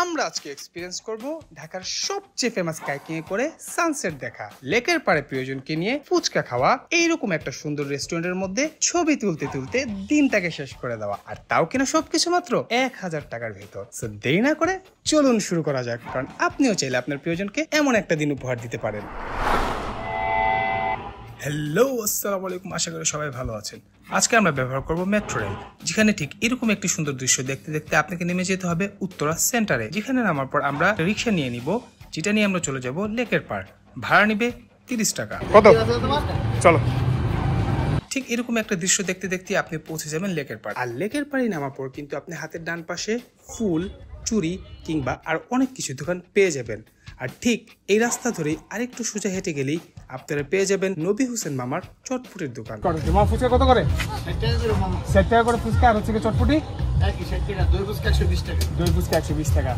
আমরা আজকে এক্সপিরিয়েন্স করব ঢাকার সবচেয়ে ফেমাস কাইকিং এ করে সানসেট দেখা, লেকের পাড়ে প্রিয়জনকে নিয়ে ফুচকা খাওয়া, এইরকম একটা সুন্দর রেস্টুরেন্টের মধ্যে ছবি তুলতে তুলতে দিনটাকে শেষ করে দেওয়া, আর তাও কিনা সবকিছু মাত্র 1000 টাকার ভেতর। সো দেরি না করে চলুন শুরু করা যাক, কারণ আপনিও চাইলে আপনার প্রিয়জনকে এমন একটা দিন উপহার দিতে পারেন। হ্যালো, আসসালামু আলাইকুম, আশা করি সবাই ভালো আছেন। আজকে আমরা ব্যবহার করব মেট্রো রেল, যেখানে ঠিক এরকম একটি সুন্দর দৃশ্য দেখতে দেখতে আপনাকে নেমে যেতে হবে উত্তরা সেন্টারে, যেখানে নামার পর আমরা রিক্সা নিয়ে নিব, যেটা নিয়ে আমরা চলে যাব লেকের পাড়। ভাড়া নিবে 30 টাকা। কত? চলো। ঠিক এরকম একটা দৃশ্য দেখতে দেখতে আপনি পৌঁছে যাবেন লেকের পাড়। আর লেকের পাড়ে নামার পর কিন্তু আপনি হাতের ডান পাশে ফুল, চুড়ি কিংবা আর অনেক কিছু দোকান পেয়ে যাবেন। আর ঠিক এই রাস্তা ধরেই আরেকটু সোজা হেঁটে গেলেই আপনারা পেয়ে যাবেন নবী হোসেন মামার চটপুটির দোকান। ফুচকা কত করে? 60 টাকা করে ফুচকা। আর হচ্ছে চটপুটি দই ফুচকা 120 টাকা।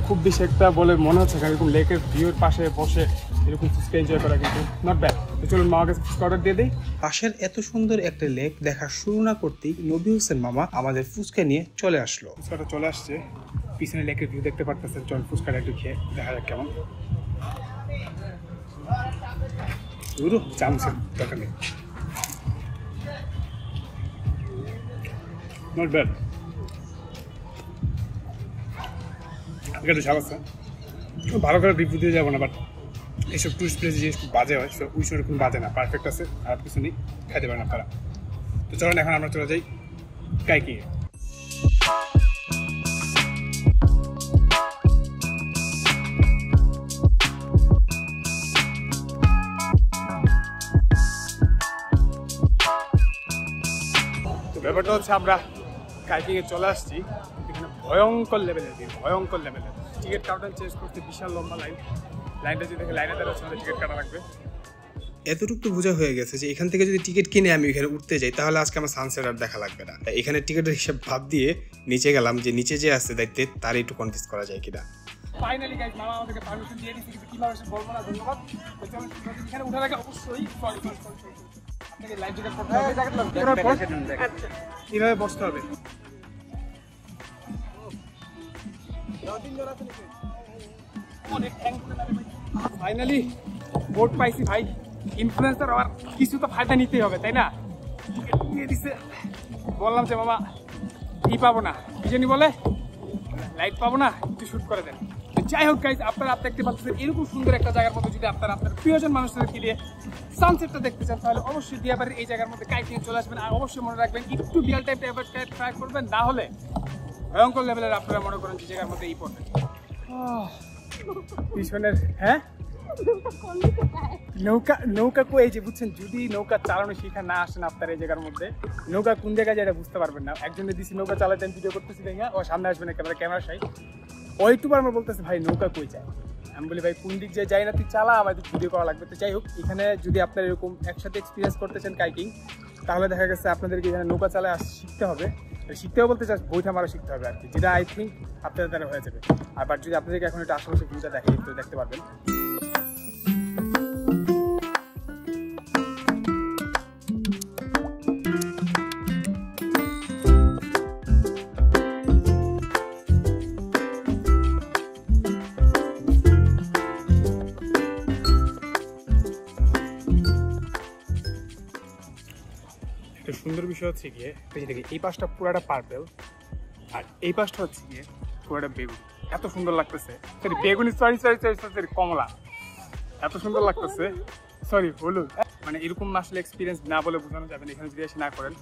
খুব বেশি একটা বলে মনে হচ্ছে, এরকম লেকের ভিউর পাশে বসে এরকম ফুচকা এনজয় করা কিন্তু নট ব্যাড। তো চলুন মামার কাছে ফুচকা অর্ডার দিয়ে দিই। পাশের এত সুন্দর একটা লেক দেখা শুরু না করতেই নবী হোসেন মামা আমাদের ফুচকা নিয়ে চলে আসলো। ফুচকাটা চলে আসছে, পিছনে লেকের ভিউ দেখতে পারতেছেন। চল ফুচকাটা একটু খেয়ে দেখা যাক কেমন। চামচের দোকানে নট ব্যাড। একটু ঝাল আছে, ভালো করে রিভিউ দিয়ে যাবো না, বাট এইসব টুরিস্ট প্লেসে যে বাজে হয় ওই সময় কোনো বাজে না, পারফেক্ট আছে, খারাপ কিছু নেই, খাইতে পারেন আপনারা। তো চলেন এখন আমরা চলে যাই কাইকিংয়ে। ব্যাপারটা হচ্ছে আমরা কাইকিংয়ে চলে আসছি, এখানে ভয়ঙ্কর লেভেলের টিকিট কাউন্টার চেঞ্জ করতে বিশাল লম্বা লাইনটা যদি দেখে লাইনে দাঁড়াচ্ছে আমাদের টিকিট কাটা লাগবে। এতটুকু তো বোঝা হয়ে গেছে যে এখান থেকে যদি টিকিট কিনে আমি এখানে উঠতে যাই তাহলে আজকে আমার সানসেট আর দেখা লাগবে না। এখানে টিকিটের হিসাব ভাব দিয়ে নিচে গেলাম, যে নিচে যে আছে দায়িত্বে তার একটু কনফিউজ করা যায় কিনা। ফাইনালি গাইস, মামা আমাদেরকে পারমিশন দিয়ে দিয়েছে, কিন্তু কিভাবে বলবো না, ধন্যবাদ। এখানে উঠার আগে অবশ্যই আপনাকে লাইভ টিকিট করতে হবে, কিভাবে বসতে হবে। ফাইনালি বোর্ড পাইছি ভাই, ইনফ্লুয়েন্সার আর কিছু তো ফায়দা নিতেই হবে, তাই না? দিয়ে দিছে, বললাম যে মামা পাবো না, কি জানি বলে লাইট পাবো না, একটু শুট করে দেন। যাই হোক গাইজ, আপনারা দেখতে পাচ্ছেন এরকম সুন্দর একটা জায়গার মধ্যে যদি আপনারা আপনার প্রিয়জন মানুষদেরকে দিয়ে সানসেটটা দেখতে চান, তাহলে অবশ্যই দিয়াবাড়ির এই জায়গার মধ্যে কাইকিং চলে আসবেন। আর অবশ্যই মনে রাখবেন একটু বিয়াল টাইপ ট্রাই করবেন, না হলে ভয়ঙ্কর লেভেলের আপনারা মনে করেন যে জায়গার মধ্যে পড়বেন। পিছনের নৌকা কো এই যে বুঝছেন, যদি নৌকা চালানো শিখা না আসেন আপনার এই জায়গার মধ্যে, নৌকা কোন জায়গায় যায় বুঝতে পারবেন না। একজনের দিছি নৌকা চালাতে ভিডিও করতেছি, দেখে ও সামনে আসবে না, ক্যামেরা সাই ওইটুকু আমার বলতেছে ভাই নৌকা কই যায়। আমি বলি ভাই কোন দিক যায় না, তুই চালা, আমাদের ভিডিও করা লাগবে। তো যাই হোক, এখানে যদি আপনারা এরকম একসাথে এক্সপিরিয়েন্স করতে চান কাইকিং, তাহলে দেখা গেছে আপনাদেরকে এখানে নৌকা চালায় শিখতে হবে। শিখতেও বলতে চাই বইটা মারা শিখতে হবে আর কি, যেটা আই থিঙ্ক আপনাদের দ্বারা হয়ে যাবে। আর বাট যদি আপনাদেরকে এখন একটা আশেপাশে ভিউটা দেখে তো দেখতে পারবেন। সুন্দর বিষয় হচ্ছে গিয়ে এই পাশটা পুরাটা পার্পেল, আর এই পাশটা হচ্ছে গিয়ে পুরাটা বেগুন। এত সুন্দর লাগতেছে, সরি বেগুনি, সরি কমলা, এত সুন্দর লাগতেছে, সরি হলুদ। মানে এরকম আসলে এক্সপিরিয়েন্স না বলে বোঝানো যাবে না, এখানে যদি এসে না করেন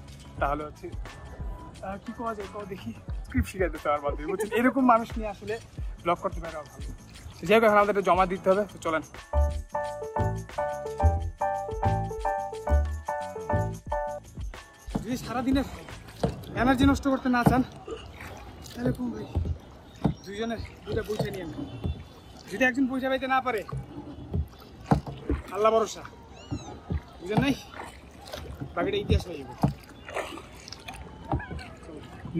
তাহলে হচ্ছে কি করা যায়, দেখি স্ক্রিপ্ট শিখাইতে পারবার মাধ্যমে, বুঝছেন? এরকম মানুষ নিয়ে আসলে ব্লগ করতে পারে ভালো। যাই হোক, এখন আমাদের জমা দিতে হবে, তো চলেন। যদি সারাদিনের এনার্জি নষ্ট করতে না চান তাহলে ভাই দুইজনের দুইটা পয়সা নিয়ে নেন। যদি একজন পয়সা পাইতে না পারে, আল্লাহ ভরসা, বুঝেন নাই, বাকিটা ইতিহাস হয়ে যাবে।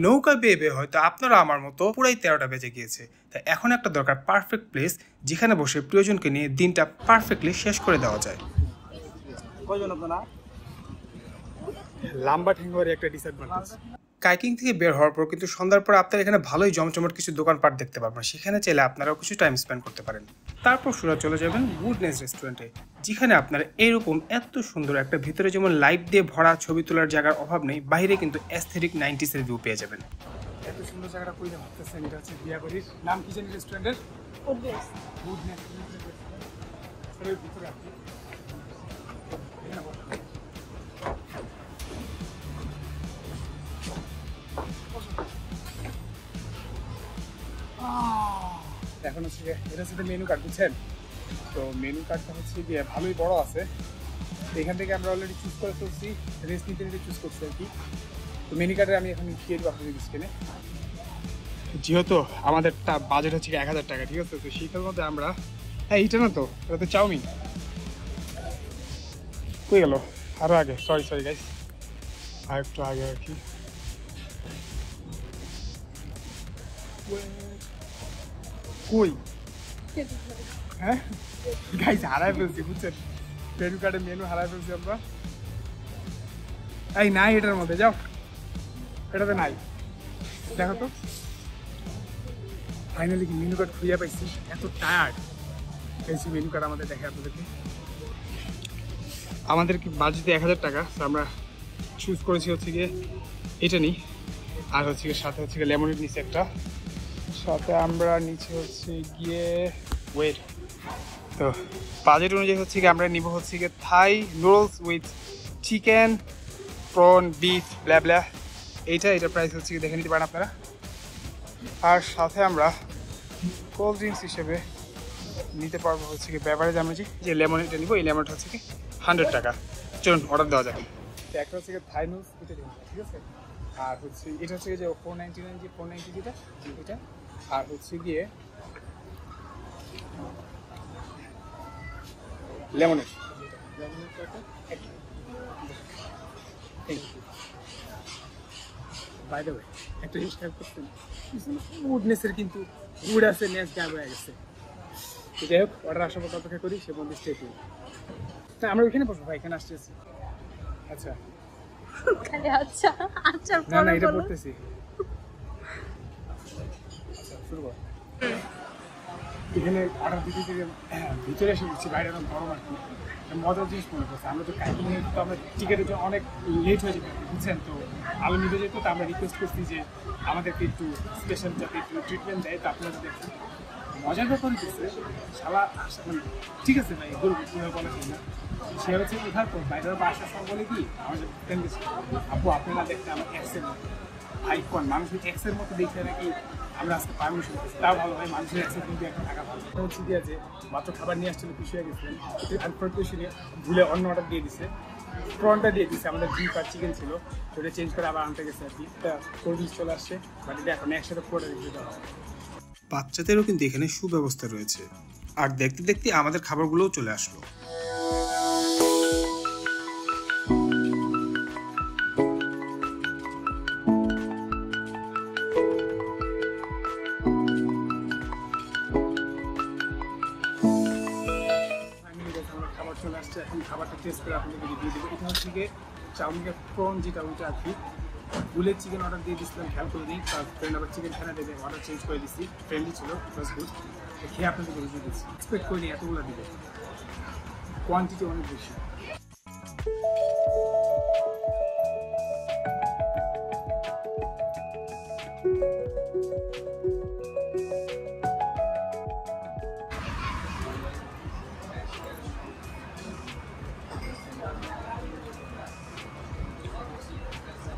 নৌকা বেয়ে হয়তো আপনারা আমার মতো পুরাই 13টা বেজে গিয়েছে, তাই এখন একটা দরকার পারফেক্ট প্লেস, যেখানে বসে প্রিয়জনকে নিয়ে দিনটা পারফেক্টলি শেষ করে দেওয়া যায়। কয়জন আপনারা? লাম্বা ঠেঙ্গুয়ারি একটা ডিসঅ্যাডভান্টেজ। কাইকিং থেকে বের হওয়ার পর কিন্তু সন্ধ্যার পর আপনারা এখানে ভালোই জমজমট কিছু দোকানপাট দেখতে পারবেন, সেখানে চাইলে আপনারাও কিছু টাইম স্পেন্ড করতে পারেন। তারপর সোজা চলে যাবেন গুডনেস রেস্টুরেন্টে, যেখানে আপনারা এরকম এত সুন্দর একটা ভিতরে যেমন লাইট দিয়ে ভরা ছবি তোলার জায়গার অভাব নেই, বাইরে কিন্তু অ্যাস্থেটিক 90s-এর ভিউ পেয়ে যাবেন। এত সুন্দর জায়গাটা কইলে ভাবতেছেন এটা হচ্ছে বিয়াবাড়ির নাম কি জানি রেস্টুরেন্টের? Goodness restaurant. ভিতরে আপনি এখন হচ্ছে এটা হচ্ছে মেনু কার্ড, বুঝছেন? তো মেনু কার্ডটা হচ্ছে গিয়ে ভালোই বড় আছে। তো এখান থেকে আমরা অলরেডি চুজ করে ফেলছি, রেস্ট নিতে নিতে চুজ করছি আর কি। তো মেনু কার্ডে আমি এখন দিয়ে দেবো আপনাদের স্ক্রিনে। যেহেতু আমাদের বাজেট হচ্ছে 1000 টাকা, ঠিক আছে? তো শীতের মধ্যে আমরা এইটা না, তো এটা তো চাউমিন কই গেল আরো আগে, সরি গাইস, আর একটু আগে আর কি। কই হ্যাঁ গাইস, হারাই ফেলছি, বুঝছেন? মেনু কার্ডে মেনু হারাই ফেলছি আমরা। এই নাই এটার মধ্যে, যাও এটাতে নাই, দেখো তো। ফাইনালি কি মেনু কার্ড খুঁজে পাইছি, এত টায়ার্ড পেয়েছি। মেনু কার্ড আমাদের দেখে আপনাদেরকে, আমাদের কি বাজেট 1000 টাকা, তো আমরা চুজ করেছি হচ্ছে গিয়ে এটা নিই, আর হচ্ছে গিয়ে সাথে হচ্ছে গিয়ে লেমনের নিচে একটা, সাথে আমরা নিচে হচ্ছে গিয়ে ওয়েট। তো বাজেট অনুযায়ী হচ্ছে গিয়ে আমরা নিব হচ্ছে গিয়ে Thai noodles with chicken, prawn, beef, blah এইটা প্রাইস হচ্ছে গিয়ে দেখে নিতে পারেন আপনারা। আর সাথে আমরা কোল্ড ড্রিঙ্কস হিসেবে নিতে পারবো হচ্ছে কি বেভারেজ, আমরা যে লেমনেডটা নিব, এই লেমনটা হচ্ছে কি 100 টাকা। চলুন অর্ডার দেওয়া যাবে। একটা হচ্ছে কি থাই নুডলস, এটা দিন, ঠিক আছে? আর হচ্ছে এটা হচ্ছে যে 499, যে 490 যেটা এটা, আর হচ্ছে গিয়ে লেমনেড। বাই দ্য ওয়ে, একটা জিনিস খেয়াল করতেন, উডনেসের কিন্তু উড আছে, নেস গায়েব হয়ে গেছে। যাই হোক, অর্ডার আসার পর অপেক্ষা করি, সে বন্ধু স্টে করুন। তা আমরা ওইখানে বসবো ভাই, এখানে আসতেছি। আচ্ছা না না, এটা পড়তেছি। আচ্ছা শুরু কর। এখানে অর্ডার দিতে থেকে ভিতরে এসে বলছি, বাইরে অনেক গরম আর কি। মজার জিনিস মনে করছে, আমরা তো কাইকিংয়ে তো আমরা টিকিটের জন্য অনেক লেট হয়ে যাবে, বুঝছেন? তো আলো নিতে যেত, তো আমরা রিকোয়েস্ট করছি যে আমাদেরকে একটু স্পেশাল যাতে একটু ট্রিটমেন্ট দেয়। তো আপনারা দেখুন, মজার ব্যাপার দিচ্ছে শালা, মানে ঠিক আছে ভাই, গরু কীভাবে বলা যায় না, সে হচ্ছে কোথার পর বাইরের বাসার সব বলে কি আমাদের আপু আপনারা দেখতে আমার এক্সের মতো আইকন, মানুষের এক্সের মতো দেখতে নাকি আমরা আজকে পারমিশন করছি, তাও ভালো হয়। মানুষের এক্সের কিন্তু একটা টাকা ভালো হচ্ছে দিয়ে যে মাত্র খাবার নিয়ে আসছিল, খুশি হয়ে গেছিলেন। আনফর্চুনেটলি ভুলে অন্য অর্ডার দিয়ে দিচ্ছে, প্রনটা দিয়ে দিচ্ছে, আমাদের বিফ আর চিকেন ছিল, ওটা চেঞ্জ করে আবার আনতে গেছে আর কি। তা কোল্ড ড্রিঙ্কস চলে আসছে, বাট এটা এখন একসাথে পুরোটা রিভিউ দেওয়া হয়। বাচ্চাদেরও কিন্তু এখানে সুব্যবস্থা রয়েছে। আর দেখতে দেখতে আমাদের খাবারগুলোও চলে আসলো। খাবার চলে আসছে, এখন খাবারটা টেস্ট করে আপনাদেরকে রিভিউ দেবো। এটা হচ্ছে গিয়ে চাউমিনের প্রন যেটা, ওইটা আর কি। বুলেট চিকেন অর্ডার দিয়ে দিচ্ছিলাম, খেয়াল করে দিই, তার ফ্রেন্ড আবার চিকেন খানা দেবে, অর্ডার চেঞ্জ করে দিচ্ছি, ফ্রেন্ডলি ছিল, ফার্স্ট গুড। খেয়ে আপনাদেরকে রিভিউ দিচ্ছি, এক্সপেক্ট করিনি এতগুলো দিবে, কোয়ান্টিটি অনেক বেশি।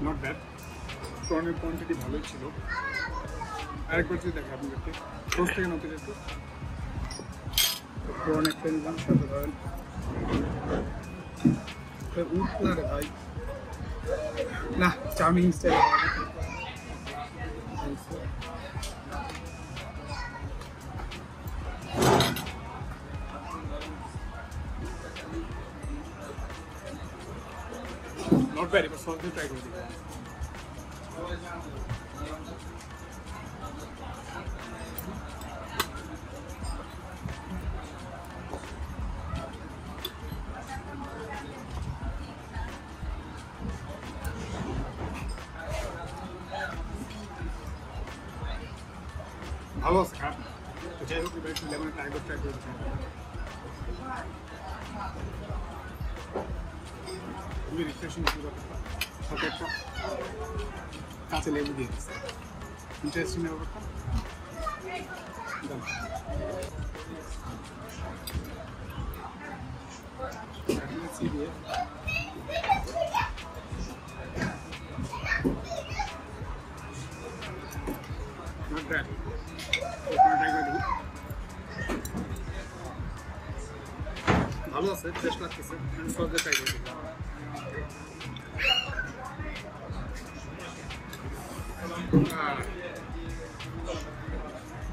নট ব্যাড, প্রনের কোয়ান্টিটি ভালোই ছিল। আরেকবার যদি দেখে আপনাদেরকে সোস থেকে নতুন একটু প্রন একটা নিলাম, সাথে ধরেন উঠ না রে ভাই, না চাউমিন স্টাইল নট ব্যাড। এবার সস দিয়ে ট্রাই করে দিই। ভালো আছে খারাপ তো যাই হোক এবার একটু লেমন ট্রাই করতে খুবই রিফ্রেশিং সাথে একটা কাঁচা লেবু দিয়ে দিচ্ছে ইন্টারেস্টিং ব্যাপারটা দিয়ে ভালো আছে ফ্রেশ লাগতেছে সস দিয়ে ট্রাই করে দিলাম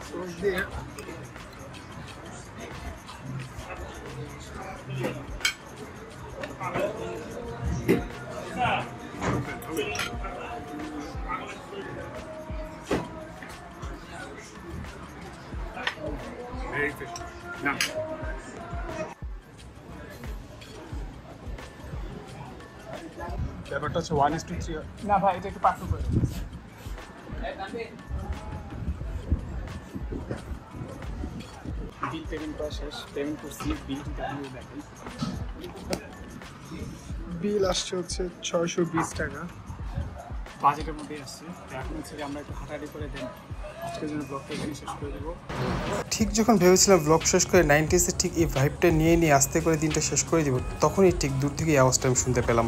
সস দিয়ে very fish. না ব্যাপারটা হচ্ছে 1:3 না ভাই এটা একটু পার্থক্য করে বিল পেমেন্ট করা শেষ পেমেন্ট করছি বিলটি দেখেন বিল আসছে হচ্ছে 620 টাকা বাজেটের মধ্যেই আসছে এখন হচ্ছে আমরা একটু হাঁটাহাঁটি করে দেন আজকের জন্য ব্লগটা এখানে শেষ করে দেবো ঠিক যখন ভেবেছিলাম ব্লগ শেষ করে 90s ঠিক এই ভাইবটা নিয়ে আস্তে করে দিনটা শেষ করে দিব তখনই ঠিক দূর থেকে এই আওয়াজটা আমি শুনতে পেলাম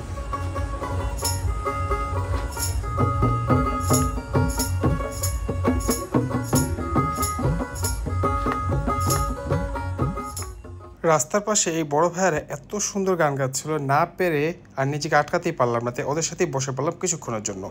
রাস্তার পাশে এই বড় ভাইয়ারা এত সুন্দর গান গাচ্ছিল না পেরে আর নিজেকে আটকাতেই পারলাম না তাই ওদের সাথেই বসে পড়লাম কিছুক্ষণের জন্য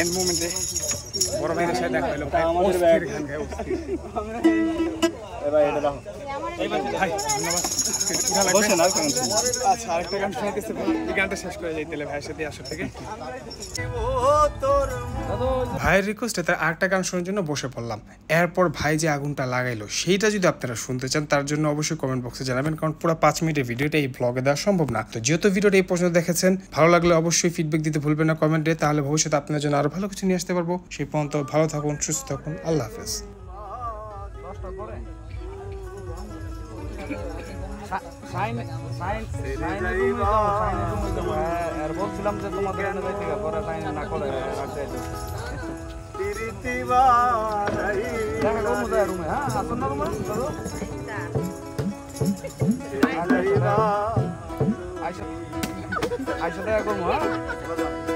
এন্ড মোমেন্টে বড় ভাইয়ের সাথে দেখা হলো আমাদের ব্যাগ গান গায় এ ভাই এটা দাও এই ভাই ধন্যবাদ বসে না কেন আচ্ছা আরেকটা গান শোনাতেছে এই গানটা শেষ করে যাই তাহলে ভাইয়ের সাথে আসর থেকে ভাইয়ের রিকোয়েস্টে তার আরেকটা গান শোনার জন্য বসে পড়লাম এরপর ভাই যে আগুনটা লাগাইলো সেইটা যদি আপনারা শুনতে চান তার জন্য অবশ্যই কমেন্ট বক্সে জানাবেন কারণ পুরো 5 মিনিটের ভিডিওটা এই ব্লগে দেওয়া সম্ভব না তো যেহেতু ভিডিওটা এই পর্যন্ত দেখেছেন ভালো লাগলে অবশ্যই ফিডব্যাক দিতে ভুলবেন না কমেন্টে তাহলে ভবিষ্যতে আপনার জন্য আরো ভালো কিছু নিয়ে আসতে পারবো সেই পর্যন্ত ভালো থাকুন সুস্থ থাকুন আল্লাহ হাফেজ বলছিলাম যে তোমাদের না করে রুমে হ্যাঁ আসুন না রুমে আইসা দেখা করবো হ্যাঁ